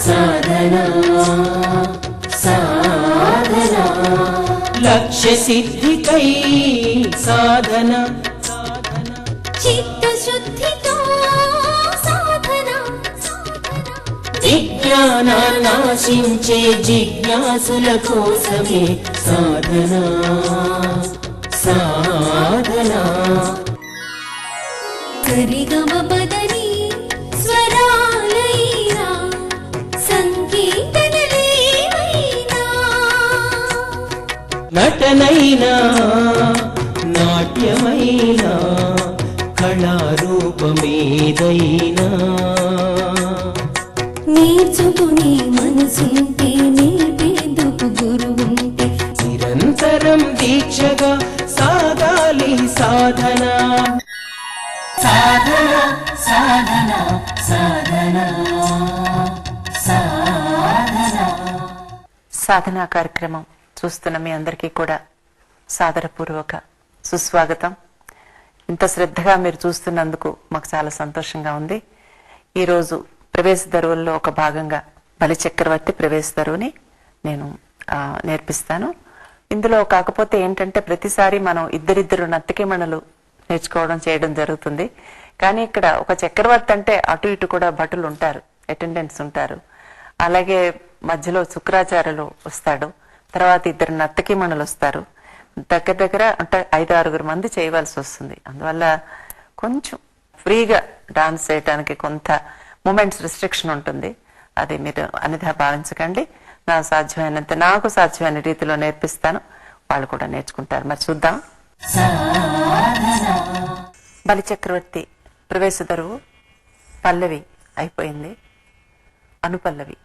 సాధనా సాధనా లక్ష్య సిద్ధికై సాధన చిత్తశుద్ధితో సాధన విజ్ఞానాశించే జిజ్ఞాసుల కోసమే సాధనా సాధనా సరిగమ పదని స్వరాలైనా సంకీర్తనలేవైనా నటనైనా నాట్యమైనా కళారూపమేదైనా నేర్చుకునే మనసుంటే నేర్పేందుకు గురువుంటే నిరంతరం దీక్షగా సాగాలి సాధన సాధన సాధన సాధన సాధన సాధనా కార్యక్రమం చూస్తున్న మీ అందరికీ కూడా సాదరపూర్వక సుస్వాగతం. ఇంత శ్రద్ధగా మీరు చూస్తున్నందుకు మాకు చాలా సంతోషంగా ఉంది. ఈరోజు ప్రవేశ దరువుల్లో ఒక భాగంగా బలి చక్రవర్తి ప్రవేశ దరువుని నేను నేర్పిస్తాను. ఇందులో కాకపోతే ఏంటంటే ప్రతిసారి మనం ఇద్దరిద్దరు నర్తకిమణులు నేర్చుకోవడం చేయడం జరుగుతుంది. కానీ ఇక్కడ ఒక చక్రవర్తి అంటే అటు ఇటు కూడా భటులు ఉంటారు, అటెండెంట్స్ ఉంటారు. అలాగే మధ్యలో శుక్రాచార్యులు వస్తాడు, తర్వాత ఇద్దరు నర్తకిమణులు వస్తారు. దగ్గర దగ్గర అంటే 5-6 మంది చేయవలసి వస్తుంది. అందువల్ల కొంచెం ఫ్రీగా డాన్స్ చేయడానికి కొంత మూమెంట్స్ రిస్ట్రిక్షన్ ఉంటుంది. అది మీరు అనిదా భావించకండి. నాకు సాధ్యమైన రీతిలో నేర్పిస్తాను, వాళ్ళు కూడా నేర్చుకుంటారు. మరి చూద్దాం. బలి చక్రవర్తి ప్రవేశ దరువు పల్లవి అయిపోయింది. అనుపల్లవి.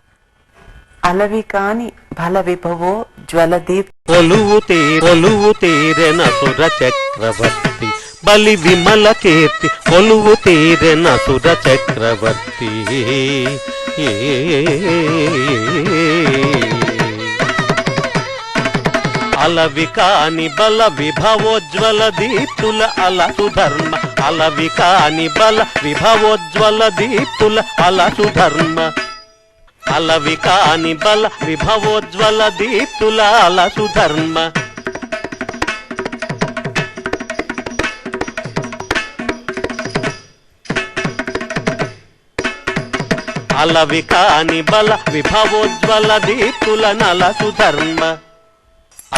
అలవి కాని బల విభవో జ్వలదీప్ కొలువు తీరెన సుర చక్రవర్తి బలి విమల కీర్తి కొలువు తీరెన సుర చక్రవర్తి అలవి కాని బల విభవోజ్వల దీప్తుల అలసు ధర్మ అలవి కాని బల విభవోజ్వల దీప్తుల అలసు ధర్మ అలవి కాని బల విభవోజ్వల దీప్తుల అలసు ధర్మ అలవి కాని బల విభవోజ్వల దీప్తుల నలసు ధర్మ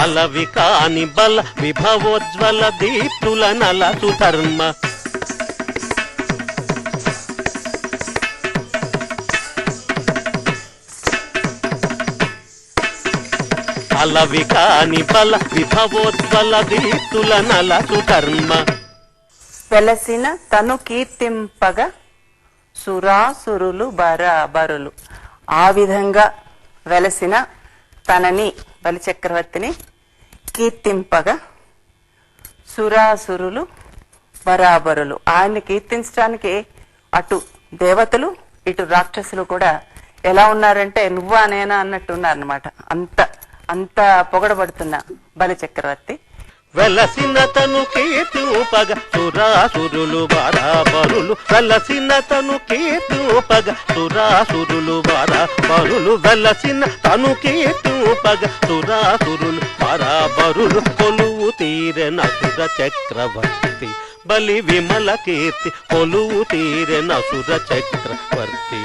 అలవి కాని బల విభవోజ్వల దీప్తుల నలసు ధర్మ అలవి కాని బల విభవోజ్వల దీప్తుల నలసు ధర్మ వెలసిన తను కీర్తింపగా సురాసురులు బరాబరులు. ఆ విధంగా వెలసిన తనని బలి చక్రవర్తిని కీర్తింపగా సురాసురులు బరాబరులు. ఆయన్ని కీర్తించడానికి అటు దేవతలు ఇటు రాక్షసులు కూడా ఎలా ఉన్నారంటే నువ్వా నేనా అన్నట్టు ఉన్నారనమాట. అంత పొగడబడుతున్న బలి చక్రవర్తి. వెలసిన తను కీర్తింపగ సురాసురులు బరాబరులు వెలసిన తను కీర్తింపగ సురాసురులు బరాబరులు వెలసిన తను కీర్తింపగ సురాసురులు బరాబరులు కొలువు తీరెన సుర చక్రవర్తి బలి విమల కీర్తి కొలువు తీరెన సుర చక్రవర్తి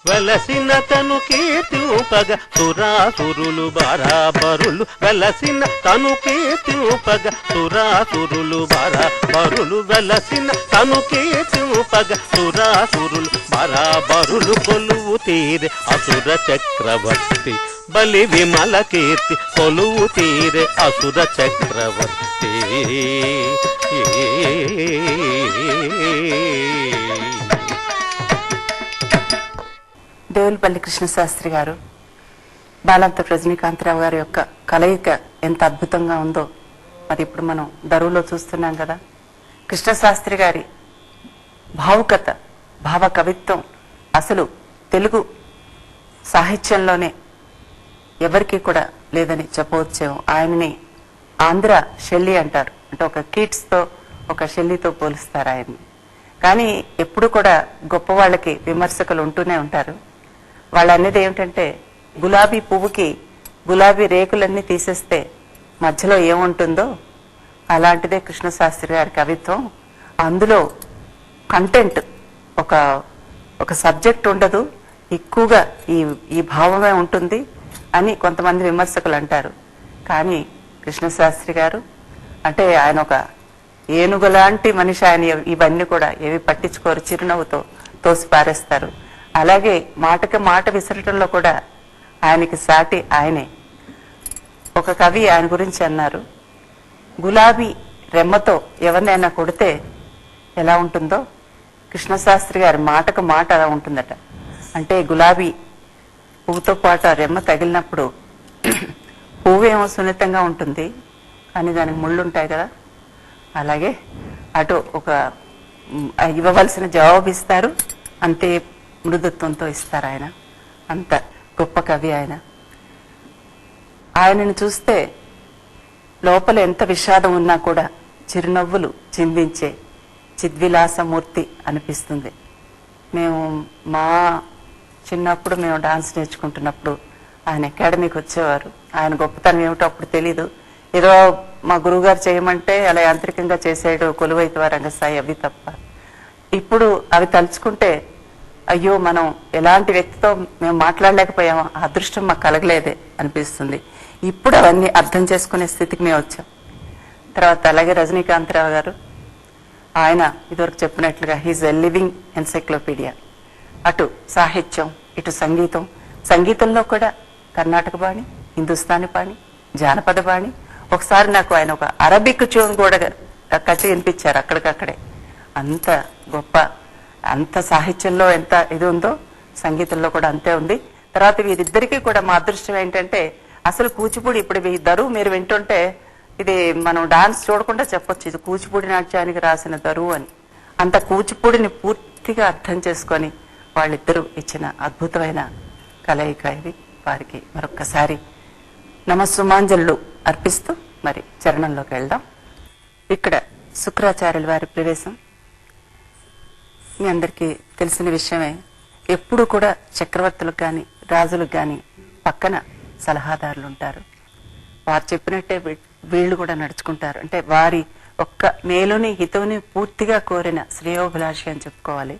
వెలసిన తను కీర్తింపగ సురాసురులు బరాబరులు వెలసిన తను కీర్తింపగ సురాసురులు బరాబరులు వెలసిన తను కీర్తింపగ సురాసురులు బరాబరులు కొలువు తీరే అసుర చక్రవర్తి బలి విమల కీర్తి కొలువు తీరే అసుర చక్రవర్తి దేవులపల్లి కృష్ణశాస్త్రి గారు బాలంత రజనీకాంతరావు గారి యొక్క కలయిక ఎంత అద్భుతంగా ఉందో మరి ఇప్పుడు మనం దరువులో చూస్తున్నాం కదా. కృష్ణశాస్త్రి గారి భావుకత, భావ కవిత్వం అసలు తెలుగు సాహిత్యంలోనే ఎవరికి కూడా లేదని చెప్పవచ్చేమో. ఆయనని ఆంధ్ర షెల్లి అంటారు. అంటే ఒక కీట్స్ తో ఒక శల్లితో పోలుస్తారు ఆయన్ని. కానీ ఎప్పుడు కూడా గొప్ప వాళ్ళకి విమర్శకులు ఉంటూనే ఉంటారు. వాళ్ళు అనేది ఏమిటంటే, గులాబీ పువ్వుకి గులాబీ రేకులన్నీ తీసేస్తే మధ్యలో ఏముంటుందో అలాంటిదే కృష్ణశాస్త్రి గారి కవిత్వం. అందులో కంటెంట్ ఒక సబ్జెక్ట్ ఉండదు, ఎక్కువగా ఈ భావమే ఉంటుంది అని కొంతమంది విమర్శకులు అంటారు. కానీ కృష్ణశాస్త్రి గారు అంటే ఆయన ఒక ఏనుగు లాంటి మనిషి. ఆయన ఇవన్నీ కూడా ఏవి పట్టించుకోరు, చిరునవ్వుతో తోసి పారేస్తారు. అలాగే మాటకి మాట విసరటంలో కూడా ఆయనకి సాటి ఆయనే. ఒక కవి ఆయన గురించి అన్నారు, గులాబీ రెమ్మతో ఎవరినైనా కొడితే ఎలా ఉంటుందో కృష్ణశాస్త్రి గారి మాటకు మాట అలా ఉంటుందట. అంటే గులాబీ పువ్వుతో పాటు ఆ రెమ్మ తగిలినప్పుడు పువ్వు ఏమో సున్నితంగా ఉంటుంది, కానీ దానికి ముళ్ళు ఉంటాయి కదా. అలాగే అటు ఒక ఇవ్వవలసిన జవాబు ఇస్తారు, అంతే మృదుత్వంతో ఇస్తారు ఆయన. అంత గొప్ప కవి ఆయన. ఆయనను చూస్తే లోపల ఎంత విషాదం ఉన్నా కూడా చిరునవ్వులు చిందించే చిద్విలాసమూర్తి అనిపిస్తుంది. మేము మా చిన్నప్పుడు మేము డాన్స్ నేర్చుకుంటున్నప్పుడు ఆయన అకాడమీకి వచ్చేవారు. ఆయన గొప్పతనం ఏమిటో అప్పుడు తెలీదు. ఏదో మా గురువుగారు చేయమంటే అలా యాంత్రికంగా చేసేడు కొలువైతవ రంగస్థాయి అవి తప్ప. ఇప్పుడు అవి తలుచుకుంటే అయ్యో మనం ఎలాంటి వ్యక్తితో మేము మాట్లాడలేకపోయామో, ఆ అదృష్టం మాకు కలగలేదే అనిపిస్తుంది. ఇప్పుడు అవన్నీ అర్థం చేసుకునే స్థితికి మేము వచ్చాం. తర్వాత అలాగే రజనీకాంతరావు గారు, ఆయన ఇదివరకు చెప్పినట్లుగా హీజ్ ఎ లివింగ్ ఎన్సైక్లోపీడియా. అటు సాహిత్యం, ఇటు సంగీతం. సంగీతంలో కూడా కర్ణాటక బాణి, హిందుస్థానీ బాణి, జానపద బాణి. ఒకసారి నాకు ఆయన ఒక అరబిక్ ట్యూన్ కూడా కట్టి వినిపించారు అక్కడికక్కడే. అంత గొప్ప, అంత సాహిత్యంలో ఎంత ఇది ఉందో సంగీతంలో కూడా అంతే ఉంది. తర్వాత వీరిద్దరికీ కూడా మా అదృష్టం ఏంటంటే, అసలు కూచిపూడి ఇప్పుడు దరువు మీరు వింటుంటే ఇది మనం డాన్స్ చూడకుండా చెప్పొచ్చు, ఇది కూచిపూడి నాట్యానికి రాసిన దరువు అని. అంత కూచిపూడిని పూర్తిగా అర్థం చేసుకొని వాళ్ళిద్దరూ ఇచ్చిన అద్భుతమైన కలయిక ఇది. వారికి మరొక్కసారి నమస్సుమాంజలు అర్పిస్తూ మరి చరణంలోకి వెళ్దాం. ఇక్కడ శుక్రాచార్యుల వారి ప్రవేశం మీ అందరికీ తెలిసిన విషయమే. ఎప్పుడు కూడా చక్రవర్తులకు గాని రాజులకు గాని పక్కన సలహాదారులు ఉంటారు. వారు చెప్పినట్టే వీళ్ళు కూడా నడుచుకుంటారు. అంటే వారి ఒక్క మేలుని హితవుని పూర్తిగా కోరిన శ్రేయోభిలాషి అని చెప్పుకోవాలి.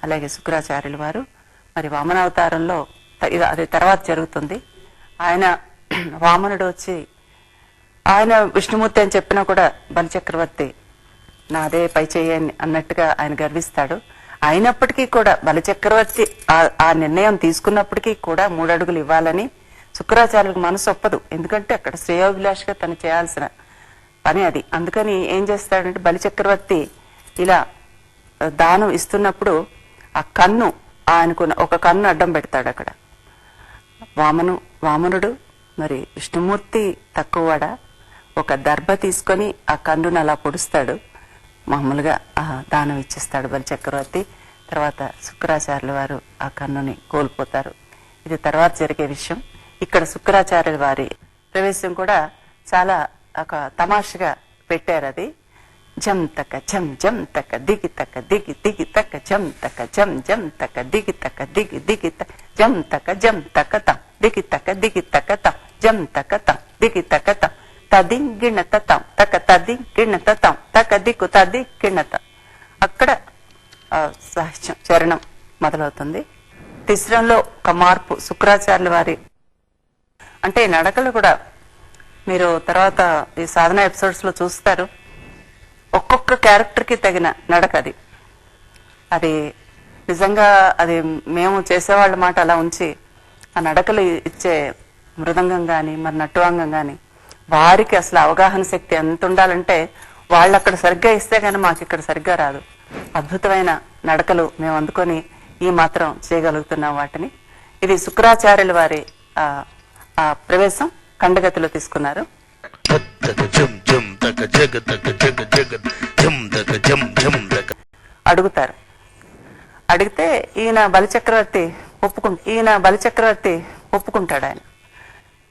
అలాగే శుక్రాచార్యుల వారు మరి వామనావతారంలో అది తర్వాత జరుగుతుంది. ఆయన వామనుడు వచ్చి ఆయన విష్ణుమూర్తి అని చెప్పినా కూడా బలిచక్రవర్తి నాదే పై చేయని అన్నట్టుగా ఆయన గర్విస్తాడు. అయినప్పటికీ కూడా బలిచక్రవర్తి ఆ నిర్ణయం తీసుకున్నప్పటికీ కూడా 3 అడుగులు ఇవ్వాలని శుక్రాచార్యులకు మనసు ఒప్పదు. ఎందుకంటే అక్కడ శ్రేయోభిలాషగా తను చేయాల్సిన పని అది. అందుకని ఏం చేస్తాడంటే బలిచక్రవర్తి ఇలా దానం ఇస్తున్నప్పుడు ఆ కన్ను ఆయనకున్న ఒక కన్ను అడ్డం పెడతాడు. అక్కడ వామనుడు మరి విష్ణుమూర్తి తక్కువవాడ ఒక దర్భ తీసుకొని ఆ కన్నును అలా పొడుస్తాడు. మామూలుగా ఆ దానం ఇచ్చేస్తాడు బలిచక్రవర్తి. తర్వాత శుక్రాచార్యుల వారు ఆ కన్నుని కోల్పోతారు. ఇది తర్వాత జరిగే విషయం. ఇక్కడ శుక్రాచార్యుల వారి ప్రవేశం కూడా చాలా ఒక తమాషగా పెట్టారు. అది జం తక జం జం తక దిగి తక దిగి దిగి తక జం తక జం జం తక దిగి తక దిగి దిగి తక జం తక జం తక తం దిగి తక దిగి తక తం జం తక తం దిగి తక తం తదింగిణత తం తక తదింగిణత తం తక దిక్కు తదింగిణత. అక్కడ సాహిత్యం చరణం మొదలవుతుంది. తిస్రంలో ఒక మార్పు శుక్రాచార్యుల వారి అంటే నడకలు కూడా మీరు తర్వాత ఈ సాధన ఎపిసోడ్స్ లో చూస్తారు. ఒక్కొక్క క్యారెక్టర్ కి తగిన నడక అది నిజంగా అది మేము చేసేవాళ్ళ మాట అలా ఉంచి ఆ నడకలు ఇచ్చే మృదంగం గాని మరి నటువాంగం గాని వారికి అసలు అవగాహన శక్తి ఎంత ఉండాలంటే వాళ్ళు అక్కడ సరిగ్గా ఇస్తే గానీ మాకు ఇక్కడ సరిగ్గా రాదు. అద్భుతమైన నడకలు మేము అందుకొని ఈ మాత్రం చేయగలుగుతున్నాం వాటిని. ఇది శుక్రాచార్యుల వారి ఆ ప్రవేశం ఖండగతిలో తీసుకున్నారు. అడుగుతారు. అడిగితే ఈయన బలిచక్రవర్తి ఒప్పుకుంటాడు ఆయన.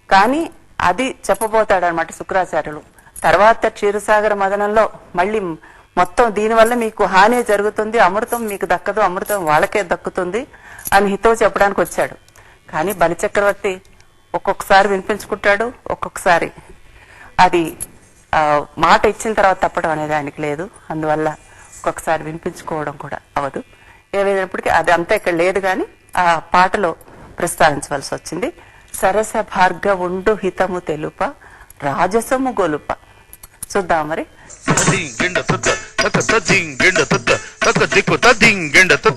కానీ అది చెప్పబోతాడు అనమాట శుక్రాచార్యులు. తర్వాత క్షీరసాగర మదనంలో మళ్ళీ మొత్తం దీనివల్ల మీకు హాని జరుగుతుంది, అమృతం మీకు దక్కదు, అమృతం వాళ్ళకే దక్కుతుంది అని హితవు చెప్పడానికి వచ్చాడు. కానీ బలిచక్రవర్తి ఒక్కొక్కసారి వినిపించుకుంటాడు, ఒక్కొక్కసారి అది మాట ఇచ్చిన తర్వాత తప్పడం అనేది ఆయనకి లేదు. అందువల్ల ఒక్కొక్కసారి వినిపించుకోవడం కూడా అవదు. ఏదైనప్పటికీ అది అంతా ఇక్కడ లేదు, కానీ ఆ పాటలో ప్రస్తావించవలసి వచ్చింది. సరస భార్గవుండు హితము తెలుప రాజసము గొలుప. చూద్దాం మరి.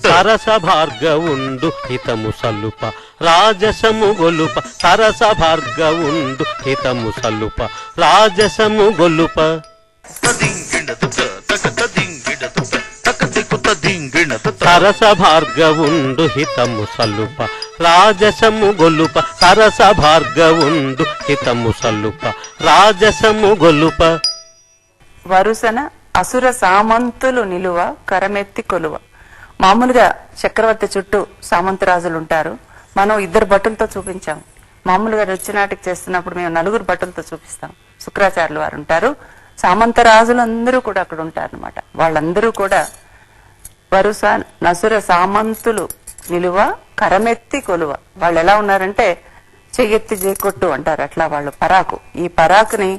సరస భార్గవుండు హితము సల్లుప రాజసము గొలుప, సరస భార్గవుండు హితము సల్లుప రాజసము గొలుప. సరస భార్గవుండు హితము సల్లుప రాజసము గొలుప, సరస భార్గవుండు హితము సల్లుప రాజసము గొలుప. వరుసన అసుర సామంతులు నిలువ కరమెత్తి కొలువ. మామూలుగా చక్రవర్తి చుట్టూ సామంతరాజులు ఉంటారు. మనం 2 భటులతో చూపించాం. మామూలుగా నృత్యనాటిక చేస్తున్నప్పుడు మేము 4 భటులతో చూపిస్తాం. శుక్రాచార్యులు వారు ఉంటారు. సామంతరాజులందరూ కూడా అక్కడ ఉంటారు అనమాట. వాళ్ళందరూ కూడా వరుస నసుర సామంతులు నిలువ కరమెత్తి కొలువ. వాళ్ళు ఎలా ఉన్నారంటే చెయ్యెత్తి జేకొట్టు అంటారు, అట్లా వాళ్ళు పరాకు. ఈ పరాకుని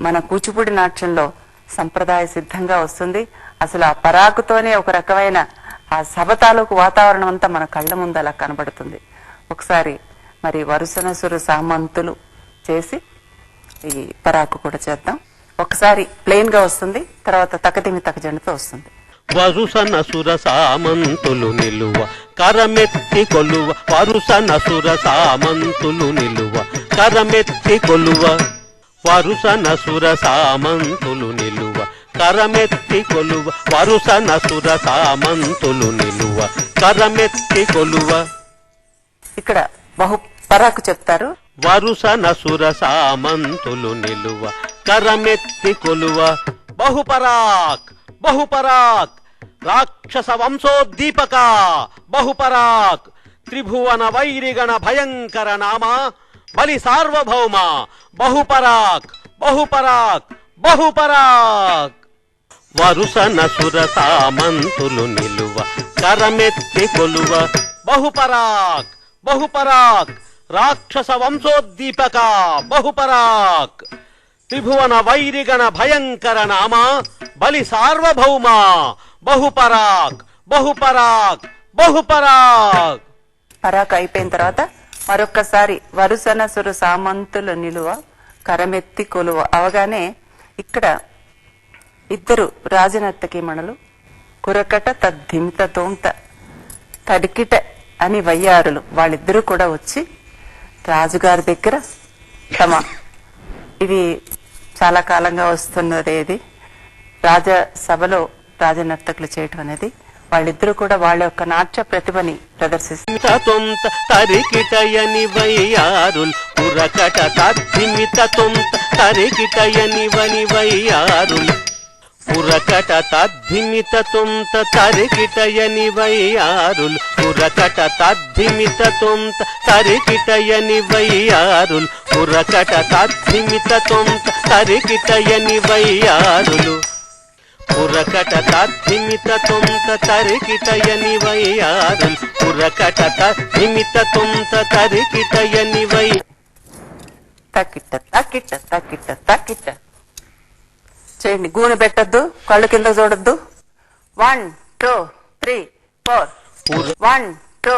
మన కూచిపూడి నాట్యంలో సంప్రదాయ సిద్ధంగా వస్తుంది. అసలు ఆ పరాకుతోనే ఒక రకమైన ఆ సభ తాలూకు వాతావరణం అంతా మన కళ్ళ ముందు అలా కనబడుతుంది. ఒకసారి మరి వరుసనసురు సామంతులు చేసి ఈ పరాకు కూడా చేద్దాం. ఒకసారి ప్లెయిన్ గా వస్తుంది, తర్వాత తకతిమి తకజండుతో వస్తుంది. వరుస నసుర సామంతులు నిలువ కరమెత్తి కొలువ, వరుస నసుర సామంతులు నిలువ కరమెత్తి కొలువ, వరుస నసుర సామంతులు నిలువ కరమెత్తి కొలువ, వరుస నసుర సామంతులు నిలువ కరమెత్తి కొలువ. ఇక్కడ బహు పరాకు చెప్తారు. వరుస నసుర సామంతులు నిలువ కరమెత్తి కొలువ, బహుపరాక్ బహుపరాక్ రాక్షస వంశోద్దీపక, బహుపరాక్ త్రిభువన వైరిగణ భయంకర నామ బలి సార్వభౌమ, బహుపరాక్ బహుపరాక్ బహుపరాక్. వరుస నసుర సామంతులు నిలువ కరమెత్తి కొలువ, బహుపరాక్ బహుపరాక్ రాక్షస వంశోద్దీపక, బహుపరాక్ త్రిభువన వైరిగణ భయంకర నామ బలి సార్వభౌమ, బహుపరాక్ బహుపరాక్ బహుపరాక్. పరాకు అయిపోయిన తర్వాత మరొక్కసారి వరుసనసురు సామంతులు నిలువ కరమెత్తి కొలువ అవగానే ఇక్కడ 2 రాజనర్తకీమణులు కురకట తద్ధిమిత తోంత తడికిట అని వయ్యారులు వాళ్ళిద్దరూ కూడా వచ్చి రాజుగారి దగ్గర తమ ఇది చాలా కాలంగా వస్తున్నది, ఇది రాజసభలో రాజనర్తకులు చేయటం అనేది. వాళ్ళిద్దరూ కూడా వాళ్ళ యొక్క నాట్య ప్రతిభని ప్రదర్శిస్తారు. తరికిటయని వయ్యారుల్ పురకట తద్ధిమిత తొంత తరికిటయని వని వయ్యారుల్ పురకట తద్ధిమిత తొంత తరికిటయని వయ్యారుల్ పురకట తద్ధిమిత తొంత తరికిటయని వయ్యారుల్ పురకట తద్ధిమిత తొంత తరికిటయని వయ్యారులు పురకట తద్ధిమిత తొంత తరికిటయని వయ్యారుల్ పురకట తద్ధిమిత తొంత తరికిటయని వై. తక్కిట్ట తక్కిట్ట తక్కిట్ట తక్కిట్ట చేయండి. గూనె పెట్టద్దు, కళ్ళు కింద చూడొద్దు. 1 2 3 4 1 2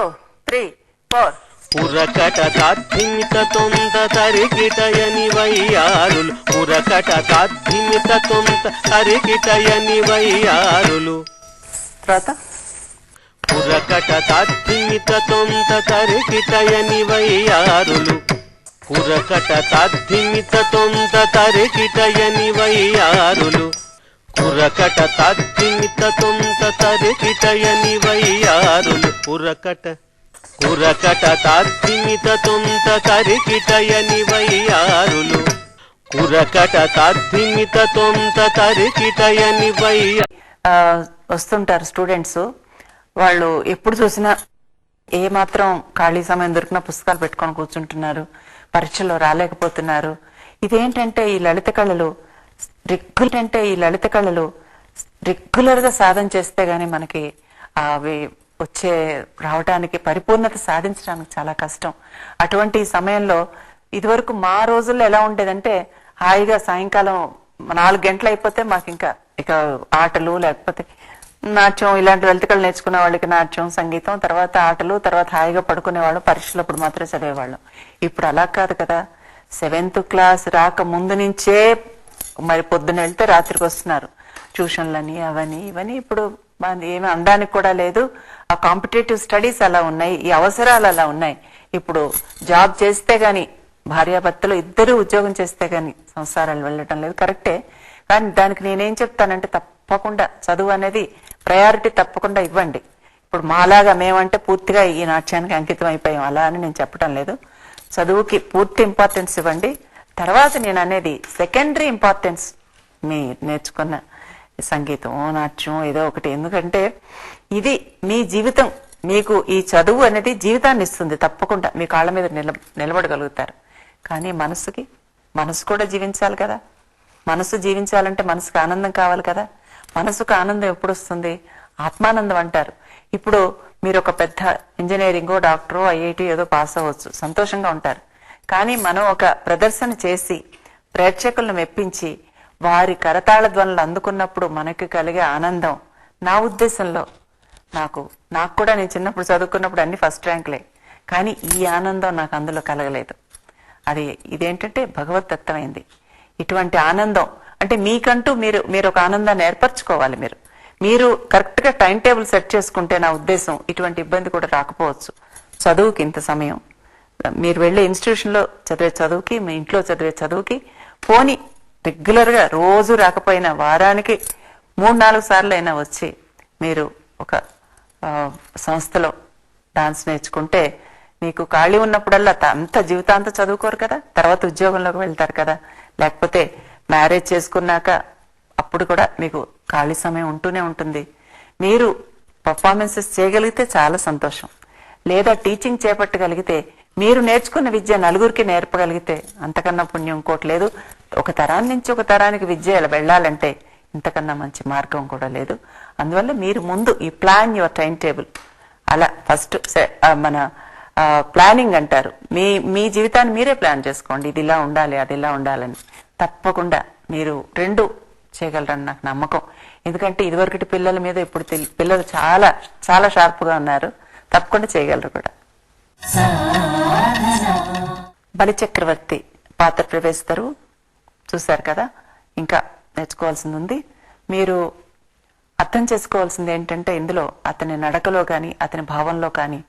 3 4. పురకట తద్ధిమిత తొంత తరికిటయని వయ్యారులు పురకట తద్ధిమిత తొంత తరికిటయని వయ్యారులు. తర్వాత పురకట తద్ధిమిత తొంత తరికిటయని వయ్యారులు పురకట తద్ధిమిత తొంత తరికిటయని వయ్యారులు పురకట తద్ధిమిత తొంత తరికిటయని వయ్యారులు పురకట పురకట తద్ధిమిత తొంత తరికిటయని వయ్యారులు పురకట తద్ధిమిత తొంత తరికిటయని వయ్య. వస్తుంటారు స్టూడెంట్స్, వాళ్ళు ఎప్పుడు చూసినా ఏ మాత్రం ఖాళీ సమయం దొరికినా పుస్తకాలు పెట్టుకొని కూర్చుంటున్నారు, పరీక్షల్లో రాలేకపోతున్నారు. ఇదేంటంటే ఈ లలిత కళలు రెగ్యులర్ గా సాధన చేస్తే గానీ మనకి అవి రావటానికి పరిపూర్ణత సాధించడానికి చాలా కష్టం. అటువంటి సమయంలో ఇదివరకు మా రోజుల్లో ఎలా ఉండేదంటే హాయిగా సాయంకాలం 4 గంటలు అయిపోతే మాకు ఇక ఆటలు, లేకపోతే నాట్యం, ఇలాంటి వెల్తికలు నేర్చుకునే వాళ్ళకి నాట్యం, సంగీతం, తర్వాత ఆటలు, తర్వాత హాయిగా పడుకునేవాళ్ళం, పరీక్షలప్పుడు మాత్రమే చదివేవాళ్ళం. ఇప్పుడు అలా కాదు కదా. 7th క్లాస్ రాక ముందు నుంచే మరి పొద్దున వెళ్తే రాత్రికి వస్తున్నారు. ట్యూషన్లని అవని ఇవని ఇప్పుడు ఏమి అనడానికి కూడా లేదు. ఆ కాంపిటేటివ్ స్టడీస్ అలా ఉన్నాయి, ఈ అవసరాలు అలా ఉన్నాయి. ఇప్పుడు జాబ్ చేస్తే గాని, భార్యాభర్తలు ఇద్దరు ఉద్యోగం చేస్తే గాని సంసారాలు వెళ్ళటం లేదు, కరెక్టే. కానీ దానికి నేనేం చెప్తానంటే తప్పకుండా చదువు అనేది ప్రయారిటీ తప్పకుండా ఇవ్వండి. ఇప్పుడు మాలాగా మేమంటే పూర్తిగా ఈ నాట్యానికి అంకితం అయిపోయాం అలా అని నేను చెప్పడం లేదు. చదువుకి పూర్తి ఇంపార్టెన్స్ ఇవ్వండి. తర్వాత నేను అనేది సెకండరీ ఇంపార్టెన్స్ మీ నేర్చుకున్న సంగీతం, నాట్యం ఏదో ఒకటి. ఎందుకంటే ఇది మీ జీవితం, మీకు ఈ చదువు అనేది జీవితాన్ని ఇస్తుంది. తప్పకుండా మీ కాళ్ళ మీద నిలబడగలుగుతారు. కానీ మనసు కూడా జీవించాలి కదా. మనసు జీవించాలంటే మనసుకు ఆనందం కావాలి కదా. మనసుకు ఆనందం ఎప్పుడు వస్తుంది? ఆత్మానందం అంటారు. ఇప్పుడు మీరు ఒక పెద్ద ఇంజనీరింగో, డాక్టరో, ఐఐటి ఏదో పాస్ అవ్వచ్చు, సంతోషంగా ఉంటారు. కానీ మనం ఒక ప్రదర్శన చేసి ప్రేక్షకులను మెప్పించి వారి కరతాళ ధ్వనులు అందుకున్నప్పుడు మనకి కలిగే ఆనందం, నా ఉద్దేశంలో నాకు కూడా నేను చిన్నప్పుడు చదువుకున్నప్పుడు అన్ని ఫస్ట్ ర్యాంకులే, కానీ ఈ ఆనందం నాకు అందులో కలగలేదు. ఇదేంటంటే భగవద్దత్తమైంది. ఇటువంటి ఆనందం అంటే మీకంటూ మీరు ఒక ఆనందాన్ని ఏర్పరచుకోవాలి. మీరు కరెక్ట్ గా టైం టేబుల్ సెట్ చేసుకుంటే నా ఉద్దేశం ఇటువంటి ఇబ్బంది కూడా రాకపోవచ్చు. చదువుకి ఇంత సమయం, మీరు వెళ్లే ఇన్స్టిట్యూషన్ లో చదివే చదువుకి, మీ ఇంట్లో చదివే చదువుకి, పోని రెగ్యులర్ గా రోజు రాకపోయినా వారానికి 3-4 సార్లు అయినా వచ్చి మీరు ఒక సంస్థలో డాన్స్ నేర్చుకుంటే మీకు ఖాళీ ఉన్నప్పుడల్లా అంత జీవితాంతం చదువుకోరు కదా. తర్వాత ఉద్యోగంలోకి వెళ్తారు కదా, లేకపోతే మ్యారేజ్ చేసుకున్నాక అప్పుడు కూడా మీకు ఖాళీ సమయం ఉంటూనే ఉంటుంది. మీరు పర్ఫార్మెన్సెస్ చేయగలిగితే చాలా సంతోషం. లేదా టీచింగ్ చేపట్టగలిగితే, మీరు నేర్చుకున్న విద్య నలుగురికి నేర్పగలిగితే అంతకన్నా పుణ్యం ఇంకోటి లేదు. ఒక తరాన్ని నుంచి ఒక తరానికి విద్య వెళ్ళాలంటే ఇంతకన్నా మంచి మార్గం కూడా లేదు. అందువల్ల మీరు ముందు ఈ ప్లాన్ యువర్ టైం టేబుల్. అలా ఫస్ట్ మన ప్లానింగ్ అంటారు. మీ జీవితాన్ని మీరే ప్లాన్ చేసుకోండి. ఇది ఇలా ఉండాలి, అది ఇలా ఉండాలని. తప్పకుండా మీరు 2 చేయగలరని నాకు నమ్మకం. ఎందుకంటే ఇదివరకటి పిల్లల మీద ఇప్పుడు పిల్లలు చాలా చాలా షార్ప్ గా ఉన్నారు. తప్పకుండా చేయగలరు కూడా. బలిచక్రవర్తి పాత్ర ప్రవేశిస్తారు, చూశారు కదా. ఇంకా నేర్చుకోవాల్సింది ఉంది. మీరు అర్థం చేసుకోవాల్సింది ఏంటంటే ఇందులో అతని నడకలో కానీ అతని భావంలో కానీ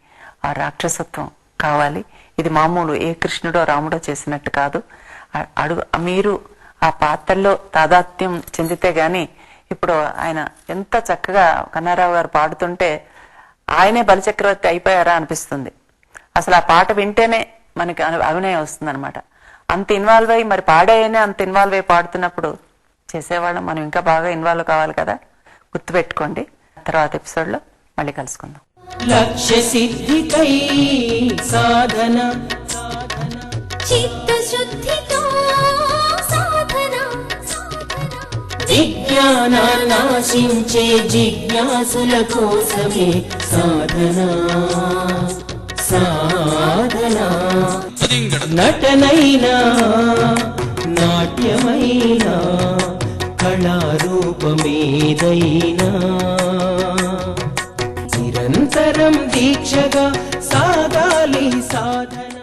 ఆ రాక్షసత్వం కావాలి. ఇది మామూలు ఏ కృష్ణుడో రాముడో చేసినట్టు కాదు. మీరు ఆ పాత్రలో తాదాత్మ్యం చెందితే గాని, ఇప్పుడు ఆయన ఎంత చక్కగా కన్నారావు గారు పాడుతుంటే ఆయనే బలిచక్రవర్తి అయిపోయారా అనిపిస్తుంది. అసలు ఆ పాట వింటేనే మనకి అభినయం వస్తుంది అనమాట. అంత ఇన్వాల్వ్ అయ్యి, మరి పాడేనే అంత ఇన్వాల్వ్ అయ్యి పాడుతున్నప్పుడు చేసేవాళ్ళం మనం ఇంకా బాగా ఇన్వాల్వ్ కావాలి కదా. గుర్తుపెట్టుకోండి. తర్వాత ఎపిసోడ్ లో మళ్ళీ కలుసుకుందాం. లక్ష్య సిద్ధికై సాధన, చిత్తశుద్ధితో సాధన, విజ్ఞానాశించే జిజ్ఞాసుల కోసమే సాధన. నటనైనా నాట్యమైనా కళారూపమేదైనా నిరంతరం దీక్షగా సాగాలి సాధన.